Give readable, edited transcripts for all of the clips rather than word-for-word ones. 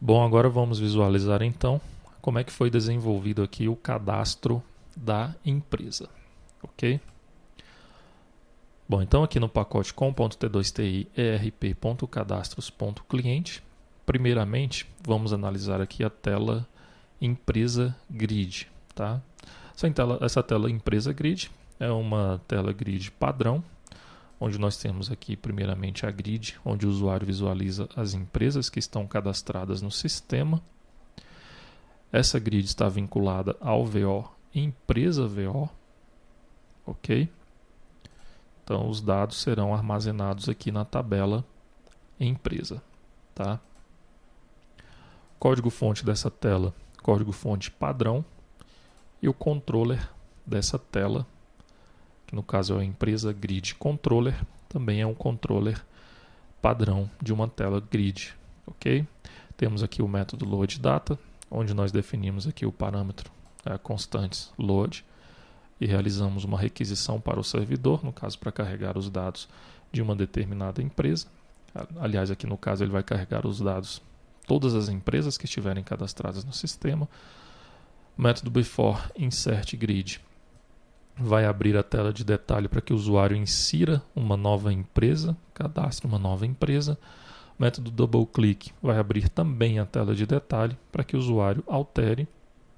Bom, agora vamos visualizar então como é que foi desenvolvido aqui o cadastro da empresa, ok? Bom, então aqui no pacote com.t2ti erp.cadastros.cliente, primeiramente vamos analisar aqui a tela Empresa Grid, tá? Essa tela Empresa Grid é uma tela grid padrão, onde nós temos aqui primeiramente a grid, onde o usuário visualiza as empresas que estão cadastradas no sistema. Essa grid está vinculada ao VO Empresa VO, ok? Então os dados serão armazenados aqui na tabela Empresa, tá? Código-fonte dessa tela, código-fonte padrão, e o controller dessa tela, que no caso é a Empresa Grid Controller, também é um controller padrão de uma tela grid, ok? Temos aqui o método loadData, onde nós definimos aqui o parâmetro constantes load e realizamos uma requisição para o servidor, no caso para carregar os dados de uma determinada empresa. Aliás, aqui no caso ele vai carregar os dados, todas as empresas que estiverem cadastradas no sistema. O método before insert grid vai abrir a tela de detalhe para que o usuário insira uma nova empresa, cadastre uma nova empresa. O método double click vai abrir também a tela de detalhe para que o usuário altere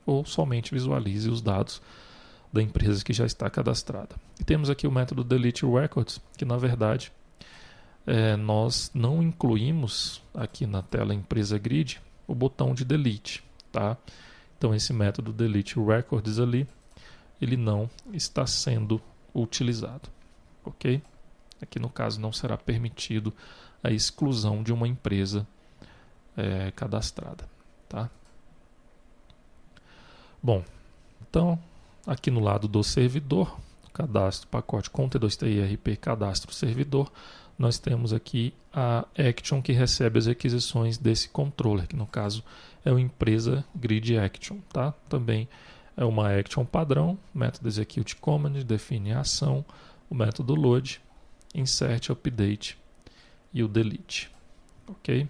ou somente visualize os dados da empresa que já está cadastrada. E temos aqui o método delete records, que na verdade nós não incluímos aqui na tela empresa grid o botão de delete, tá? Então esse método delete records ali, ele não está sendo utilizado, ok? Aqui no caso não será permitido a exclusão de uma empresa cadastrada, tá? Bom, então aqui no lado do servidor, cadastro pacote com T2TIRP cadastro servidor, nós temos aqui a action que recebe as requisições desse controller, que no caso é o empresa grid action, tá? Também é uma action padrão, método execute command define a ação, o método load, insert, update e o delete, ok?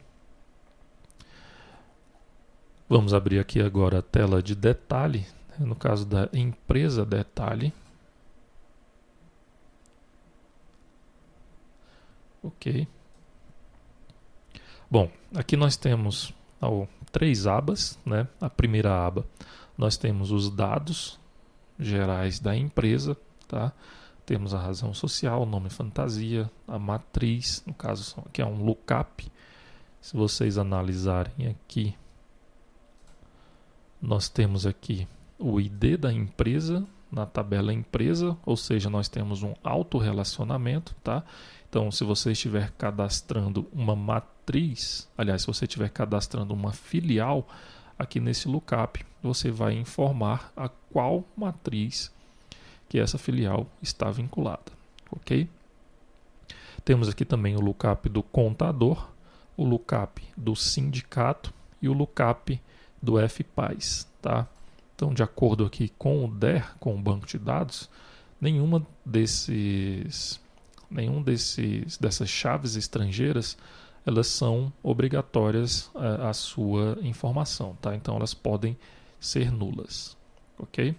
Vamos abrir aqui agora a tela de detalhe, no caso da empresa detalhe. Ok. Bom, aqui nós temos três abas, né? A primeira aba, nós temos os dados gerais da empresa, tá? Temos a razão social, o nome fantasia, a matriz, no caso aqui é um lookup. Se vocês analisarem aqui, nós temos aqui o ID da empresa na tabela empresa, ou seja, nós temos um autorrelacionamento, tá? Então, se você estiver cadastrando uma matriz, aliás, se você estiver cadastrando uma filial, aqui nesse lookup, você vai informar a qual matriz que essa filial está vinculada, ok? Temos aqui também o lookup do contador, o lookup do sindicato e o lookup do FPAS, tá? Então, de acordo aqui com o DER, com o banco de dados, nenhuma dessas chaves estrangeiras, elas são obrigatórias à sua informação, tá? Então elas podem ser nulas, ok?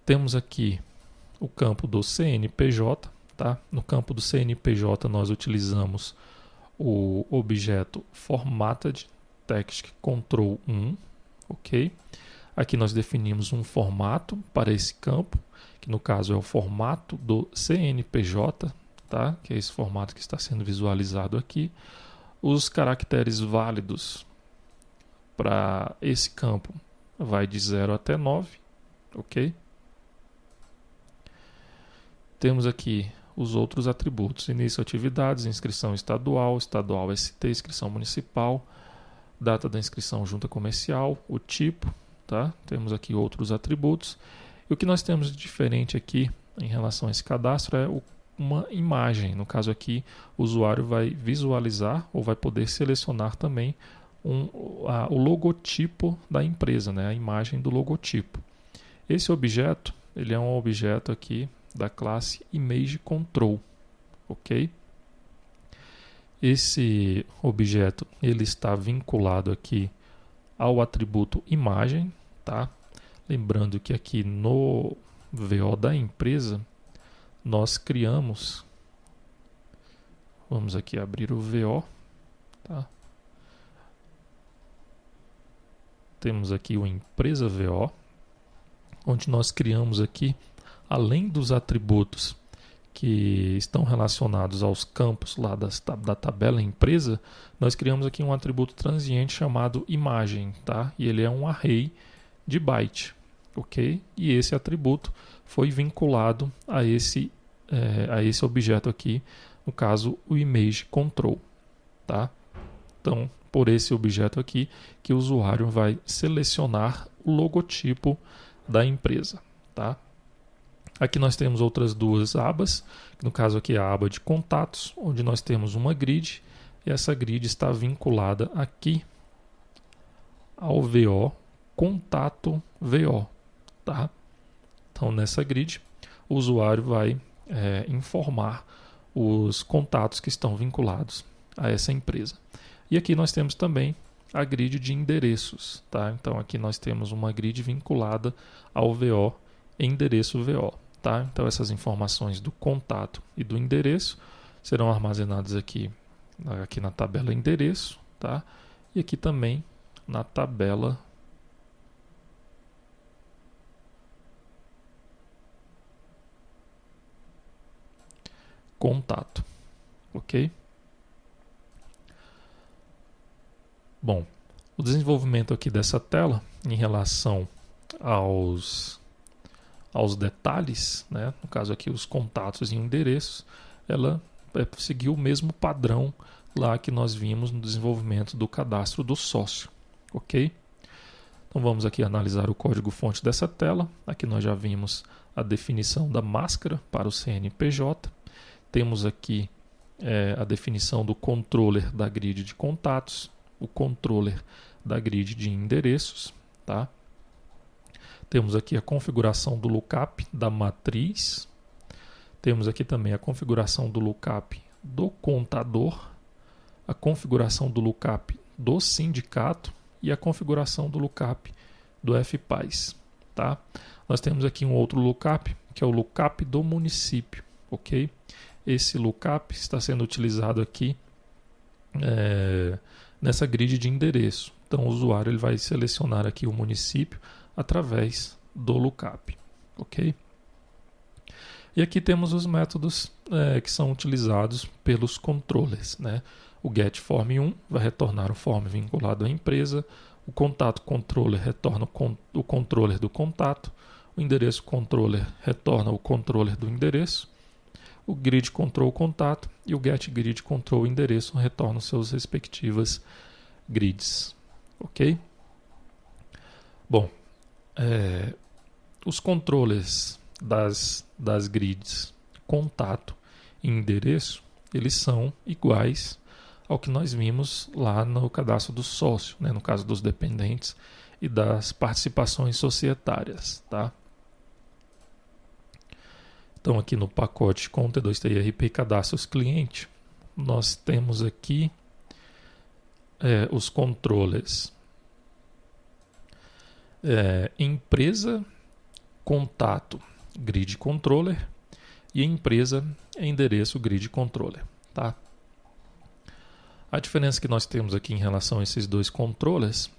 Temos aqui o campo do CNPJ, tá? No campo do CNPJ nós utilizamos o objeto formatted text control 1, ok? Aqui nós definimos um formato para esse campo, que no caso é o formato do CNPJ, tá? Que é esse formato que está sendo visualizado aqui. Os caracteres válidos para esse campo vai de 0 até 9, ok? Temos aqui os outros atributos: início atividades, inscrição estadual, estadual ST, inscrição municipal, data da inscrição junta comercial, o tipo, tá? Temos aqui outros atributos. E o que nós temos de diferente aqui em relação a esse cadastro é uma imagem. No caso aqui, o usuário vai visualizar ou vai poder selecionar também o logotipo da empresa, né? A imagem do logotipo. Esse objeto, ele é um objeto aqui da classe Image Control, ok? Esse objeto ele está vinculado aqui ao atributo imagem, tá? Lembrando que aqui no VO da empresa nós criamos, vamos aqui abrir o VO, tá? Temos aqui o empresa VO, onde nós criamos aqui, além dos atributos que estão relacionados aos campos lá da tabela empresa, nós criamos aqui um atributo transiente chamado imagem, tá? E ele é um array de byte, ok? E esse atributo foi vinculado a esse objeto aqui, no caso o image control, tá? Então, por esse objeto aqui, que o usuário vai selecionar o logotipo da empresa, tá? Aqui nós temos outras duas abas, no caso aqui é a aba de contatos, onde nós temos uma grid, e essa grid está vinculada aqui ao VO, contato VO, tá? Então nessa grid, o usuário vai informar os contatos que estão vinculados a essa empresa. E aqui nós temos também a grid de endereços, tá? Então aqui nós temos uma grid vinculada ao VO, endereço VO. Tá? Então essas informações do contato e do endereço serão armazenadas aqui na tabela endereço, tá? E aqui também na tabela contato, ok? Bom, o desenvolvimento aqui dessa tela em relação aos detalhes, né? No caso aqui os contatos e endereços, ela seguiu o mesmo padrão lá que nós vimos no desenvolvimento do cadastro do sócio, ok? Então vamos aqui analisar o código-fonte dessa tela. Aqui nós já vimos a definição da máscara para o CNPJ. Temos aqui a definição do controller da grid de contatos, o controller da grid de endereços, tá? Temos aqui a configuração do lookup da matriz. Temos aqui também a configuração do lookup do contador, a configuração do lookup do sindicato e a configuração do lookup do FPAS, tá? Nós temos aqui um outro lookup, que é o lookup do município, ok? Esse lookup está sendo utilizado aqui nessa grid de endereço. Então o usuário ele vai selecionar aqui o município através do lookup, ok? E aqui temos os métodos que são utilizados pelos controllers, né? O getForm1 vai retornar o form vinculado à empresa, o contato controller retorna o controller do contato, o endereço controller retorna o controller do endereço, o grid control contato e o getGrid control endereço retornam seus respectivas grids, ok? Bom, os controllers das grids contato e endereço, eles são iguais ao que nós vimos lá no cadastro do sócio, né, no caso dos dependentes e das participações societárias, tá? Então aqui no pacote com T2TIRP cadastros cliente, nós temos aqui os controllers empresa, contato, grid controller e empresa, endereço, grid controller, tá? A diferença que nós temos aqui em relação a esses dois controllers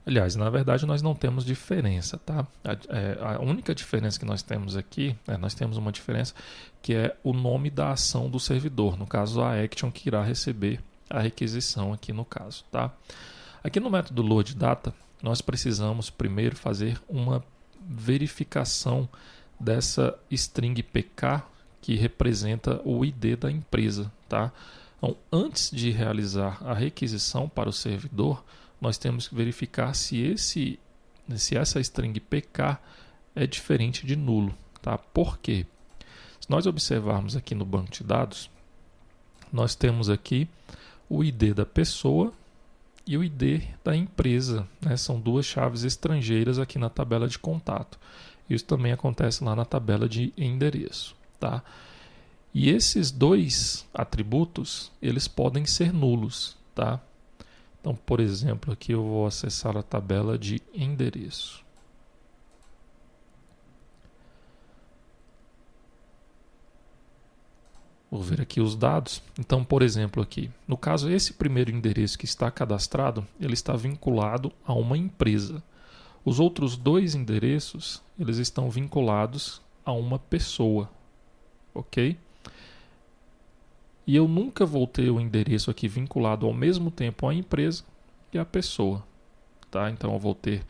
aliás, na verdade nós não temos diferença, tá? A única diferença que nós temos aqui, nós temos uma diferença que é o nome da ação do servidor, no caso a action que irá receber a requisição aqui no caso, tá? Aqui no método loadData, nós precisamos primeiro fazer uma verificação dessa string PK que representa o ID da empresa, tá? Então, antes de realizar a requisição para o servidor, nós temos que verificar se essa string PK é diferente de nulo, tá? Por quê? Se nós observarmos aqui no banco de dados, nós temos aqui o ID da pessoa e o ID da empresa, né? São duas chaves estrangeiras aqui na tabela de contato. Isso também acontece lá na tabela de endereço, tá? E esses dois atributos, eles podem ser nulos, tá? Então, por exemplo, aqui eu vou acessar a tabela de endereço. Vou ver aqui os dados. Então, por exemplo, aqui, no caso, esse primeiro endereço que está cadastrado, ele está vinculado a uma empresa. Os outros dois endereços, eles estão vinculados a uma pessoa, ok? E eu nunca vou ter o endereço aqui vinculado ao mesmo tempo à empresa e à pessoa, tá? Então, eu vou ter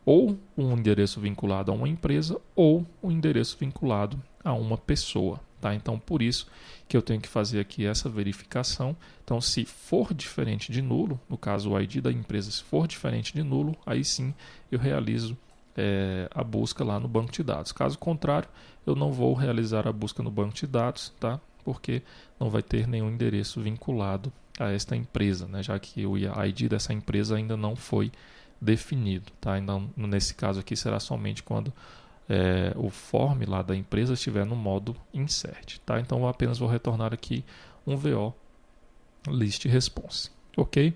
ou um endereço vinculado a uma empresa ou um endereço vinculado a uma pessoa, tá? Então, por isso que eu tenho que fazer aqui essa verificação. Então, se for diferente de nulo, no caso o ID da empresa, se for diferente de nulo, aí sim eu realizo a busca lá no banco de dados. Caso contrário, eu não vou realizar a busca no banco de dados, tá? Porque não vai ter nenhum endereço vinculado a esta empresa, né? Já que o ID dessa empresa ainda não foi definido, tá? Então, nesse caso aqui será somente quando o form lá da empresa estiver no modo insert, tá? Então eu apenas vou retornar aqui um VO list response, ok?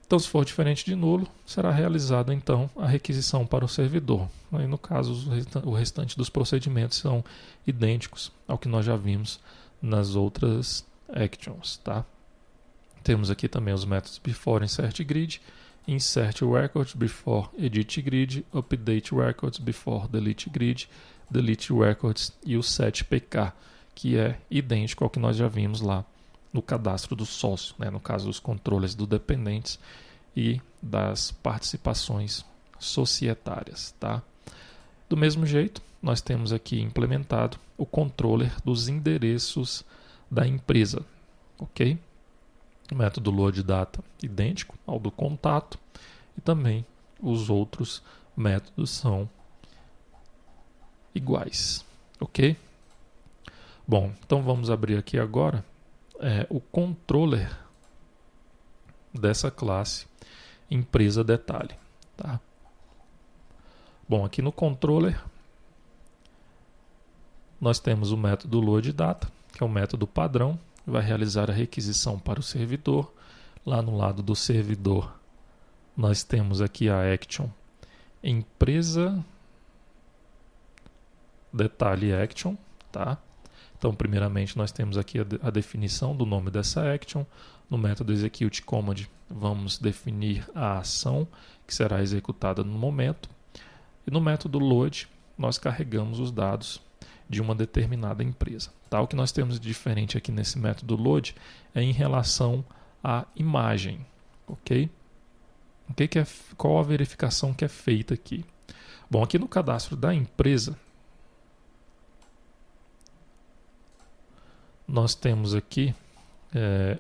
Então, se for diferente de nulo, será realizada então a requisição para o servidor. Aí, no caso, o restante dos procedimentos são idênticos ao que nós já vimos nas outras actions, tá? Temos aqui também os métodos before insert grid, insert records before edit grid, update records before delete grid, delete records e o set pk, que é idêntico ao que nós já vimos lá no cadastro do sócio, né? No caso dos controles do dependentes e das participações societárias, tá? Do mesmo jeito, nós temos aqui implementado o controller dos endereços da empresa, ok? O método load data idêntico ao do contato e também os outros métodos são iguais, ok? Bom, então vamos abrir aqui agora o controller dessa classe empresa detalhe, tá? Bom, aqui no controller nós temos o método load data, que é o método padrão, vai realizar a requisição para o servidor. Lá no lado do servidor nós temos aqui a action empresa detalhe action, tá? Então, primeiramente, nós temos aqui a definição do nome dessa action. No método execute command, vamos definir a ação que será executada no momento. E no método load, nós carregamos os dados de uma determinada empresa. Tá? O que nós temos de diferente aqui nesse método load é em relação à imagem. Ok? Qual a verificação que é feita aqui? Bom, aqui no cadastro da empresa, nós temos aqui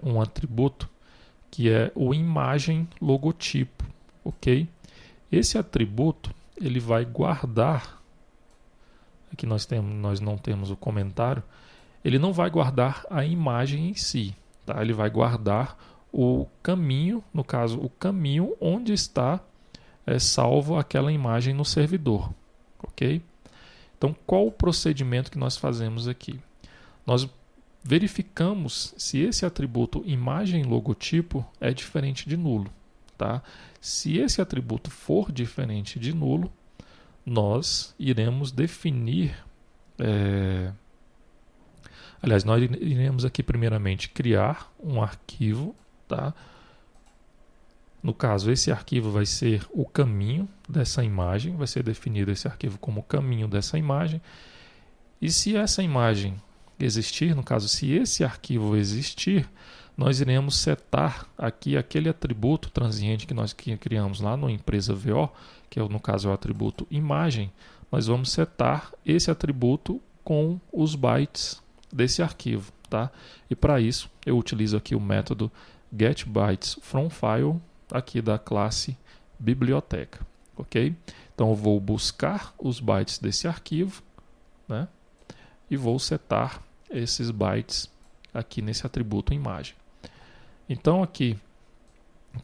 um atributo que é o imagem logotipo, ok? Esse atributo ele vai guardar, aqui nós não temos o comentário, ele não vai guardar a imagem em si, tá? Ele vai guardar o caminho, no caso o caminho onde está salvo aquela imagem no servidor, ok? Então qual o procedimento que nós fazemos aqui? Nós verificamos se esse atributo imagem logotipo é diferente de nulo, tá? Se esse atributo for diferente de nulo, nós iremos definir, aliás, nós iremos aqui primeiramente criar um arquivo, tá? No caso, esse arquivo vai ser o caminho dessa imagem, vai ser definido esse arquivo como o caminho dessa imagem, e se essa imagem existir, no caso, se esse arquivo existir, nós iremos setar aqui aquele atributo transiente que nós criamos lá no empresa VO, que no caso é o atributo imagem, nós vamos setar esse atributo com os bytes desse arquivo, tá? E para isso eu utilizo aqui o método getBytesFromFile aqui da classe biblioteca, ok? Então eu vou buscar os bytes desse arquivo, né? E vou setar esses bytes aqui nesse atributo imagem. Então aqui,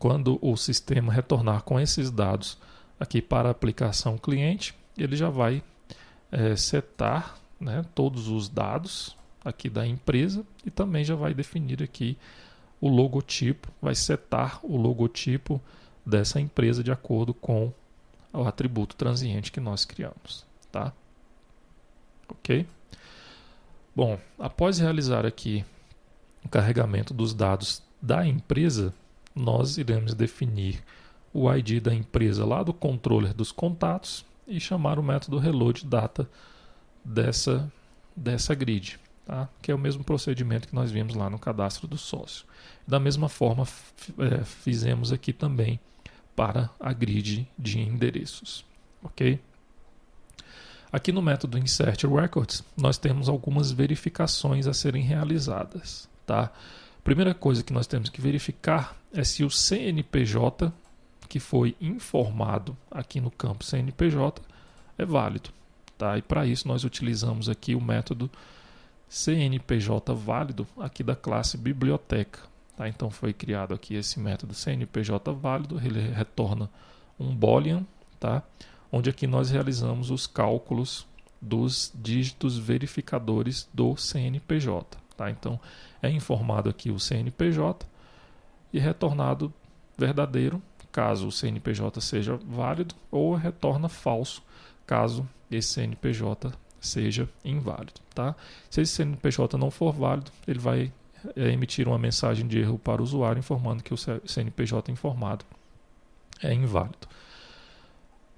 quando o sistema retornar com esses dados aqui para a aplicação cliente, ele já vai setar, né, todos os dados aqui da empresa e também já vai definir aqui o logotipo, vai setar o logotipo dessa empresa de acordo com o atributo transiente que nós criamos, tá? Ok? Bom, após realizar aqui o carregamento dos dados da empresa, nós iremos definir o ID da empresa lá do controller dos contatos e chamar o método reload data dessa grid, tá? Que é o mesmo procedimento que nós vimos lá no cadastro do sócio. Da mesma forma, fizemos aqui também para a grid de endereços, ok? Aqui no método Insert Records, nós temos algumas verificações a serem realizadas, tá? Primeira coisa que nós temos que verificar é se o CNPJ que foi informado aqui no campo CNPJ é válido, tá? E para isso nós utilizamos aqui o método CNPJ válido aqui da classe biblioteca, tá? Então foi criado aqui esse método CNPJ válido, ele retorna um boolean, tá? Onde aqui nós realizamos os cálculos dos dígitos verificadores do CNPJ, tá? Então é informado aqui o CNPJ e retornado verdadeiro caso o CNPJ seja válido, ou retorna falso caso esse CNPJ seja inválido, tá? Se esse CNPJ não for válido, ele vai emitir uma mensagem de erro para o usuário informando que o CNPJ informado é inválido.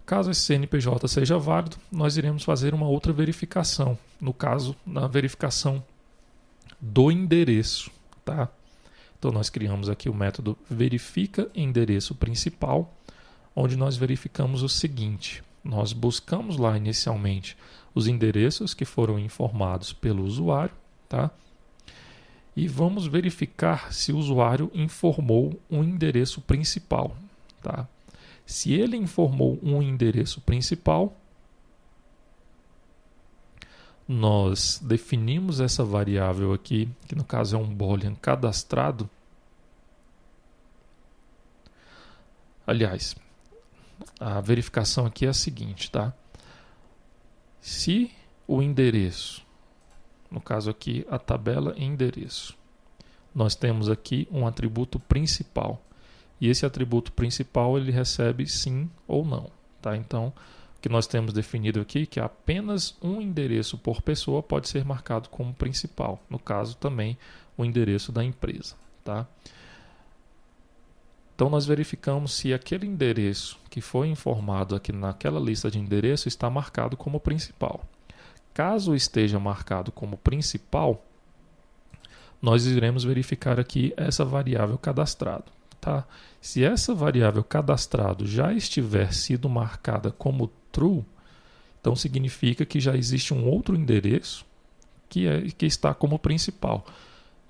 Caso esse CNPJ seja válido, nós iremos fazer uma outra verificação, no caso, na verificação do endereço, tá? Então nós criamos aqui o método verifica endereço principal, onde nós verificamos o seguinte: nós buscamos lá inicialmente os endereços que foram informados pelo usuário, tá? E vamos verificar se o usuário informou um endereço principal, tá? Se ele informou um endereço principal, nós definimos essa variável aqui, que no caso é um boolean cadastrado. Aliás, a verificação aqui é a seguinte, tá? Se o endereço, no caso aqui a tabela endereço, nós temos aqui um atributo principal. E esse atributo principal ele recebe sim ou não, tá? Então, o que nós temos definido aqui é que apenas um endereço por pessoa pode ser marcado como principal. No caso, também o endereço da empresa, tá? Então, nós verificamos se aquele endereço que foi informado aqui naquela lista de endereços está marcado como principal. Caso esteja marcado como principal, nós iremos verificar aqui essa variável cadastrado. Tá? Se essa variável cadastrado já estiver sido marcada como true, então significa que já existe um outro endereço que está como principal.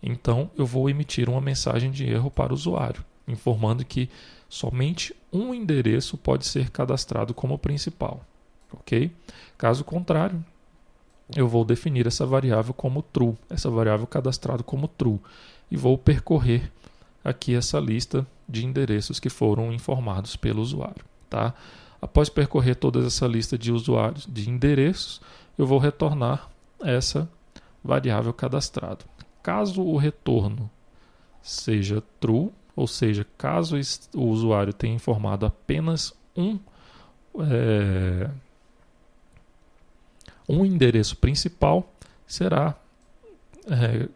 Então eu vou emitir uma mensagem de erro para o usuário, informando que somente um endereço pode ser cadastrado como principal. Ok? Caso contrário, eu vou definir essa variável como true, essa variável cadastrado como true, e vou percorrer aqui essa lista de endereços que foram informados pelo usuário, tá? Após percorrer toda essa lista de usuários, de endereços, eu vou retornar essa variável cadastrado. Caso o retorno seja true, ou seja, caso o usuário tenha informado apenas um endereço principal, será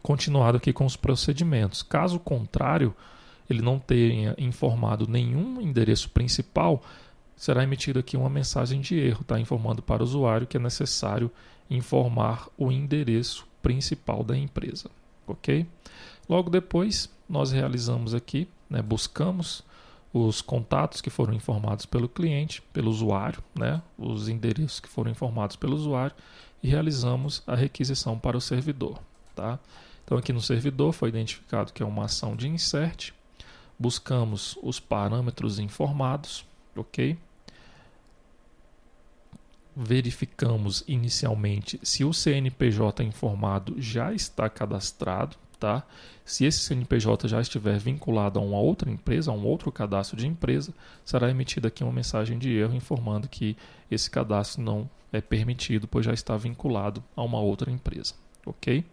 continuado aqui com os procedimentos. Caso contrário, ele não tenha informado nenhum endereço principal, será emitida aqui uma mensagem de erro, tá? Informando para o usuário que é necessário informar o endereço principal da empresa. Ok? Logo depois, nós realizamos aqui, né, buscamos os contatos que foram informados pelo cliente, pelo usuário, né, os endereços que foram informados pelo usuário, e realizamos a requisição para o servidor. Tá? Então aqui no servidor foi identificado que é uma ação de insert, buscamos os parâmetros informados, ok? Verificamos inicialmente se o CNPJ informado já está cadastrado, tá? Se esse CNPJ já estiver vinculado a uma outra empresa, a um outro cadastro de empresa, será emitida aqui uma mensagem de erro informando que esse cadastro é permitido, pois já está vinculado a uma outra empresa. Ok?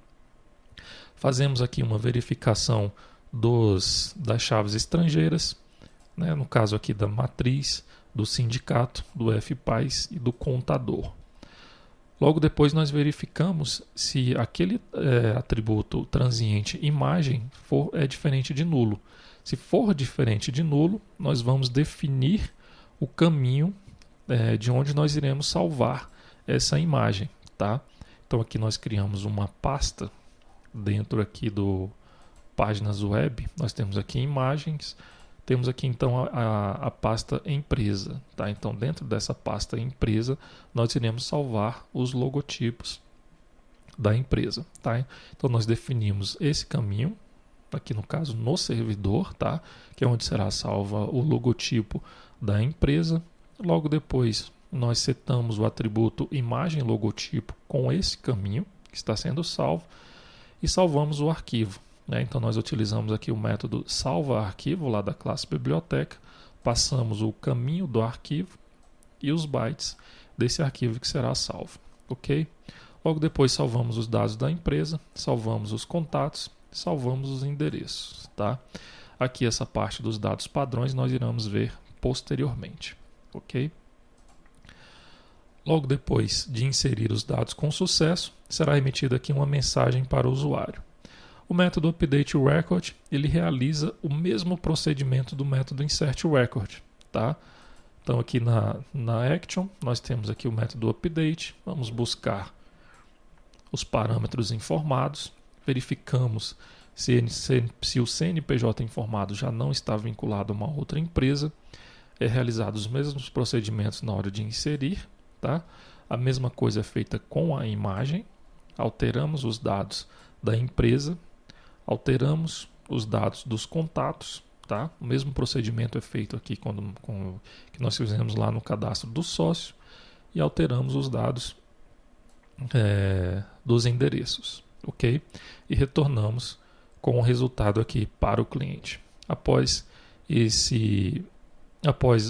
Fazemos aqui uma verificação das chaves estrangeiras, né? No caso aqui da matriz, do sindicato, do FPAS e do contador. Logo depois nós verificamos se aquele atributo transiente imagem é diferente de nulo. Se for diferente de nulo, nós vamos definir o caminho de onde nós iremos salvar essa imagem. Tá? Então aqui nós criamos uma pasta dentro aqui do páginas web. Nós temos aqui imagens, temos aqui então a pasta empresa. Tá? Então dentro dessa pasta empresa nós iremos salvar os logotipos da empresa. Tá? Então nós definimos esse caminho, aqui no caso no servidor, tá? Que é onde será salva o logotipo da empresa. Logo depois nós setamos o atributo imagem logotipo com esse caminho que está sendo salvo e salvamos o arquivo. Então nós utilizamos aqui o método salva arquivo lá da classe biblioteca, passamos o caminho do arquivo e os bytes desse arquivo que será salvo. Ok? Logo depois salvamos os dados da empresa, salvamos os contatos, salvamos os endereços. Tá? Aqui essa parte dos dados padrões nós iremos ver posteriormente. Ok? Logo depois de inserir os dados com sucesso, será emitida aqui uma mensagem para o usuário. O método updateRecord ele realiza o mesmo procedimento do método insertRecord. Tá? Então aqui na action nós temos aqui o método update, vamos buscar os parâmetros informados, verificamos se o CNPJ informado já não está vinculado a uma outra empresa, é realizado os mesmos procedimentos na hora de inserir. Tá? A mesma coisa é feita com a imagem, alteramos os dados da empresa, alteramos os dados dos contatos. Tá? O mesmo procedimento é feito aqui que nós fizemos lá no cadastro do sócio e alteramos os dados dos endereços. Ok? E retornamos com o resultado aqui para o cliente. Após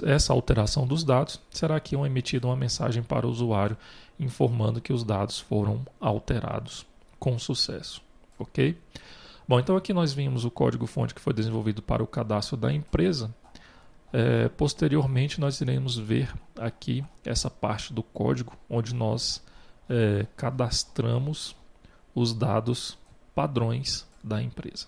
essa alteração dos dados, será aqui emitida uma mensagem para o usuário informando que os dados foram alterados com sucesso. Ok? Bom, então aqui nós vimos o código-fonte que foi desenvolvido para o cadastro da empresa. Posteriormente nós iremos ver aqui essa parte do código onde nós cadastramos os dados padrões da empresa.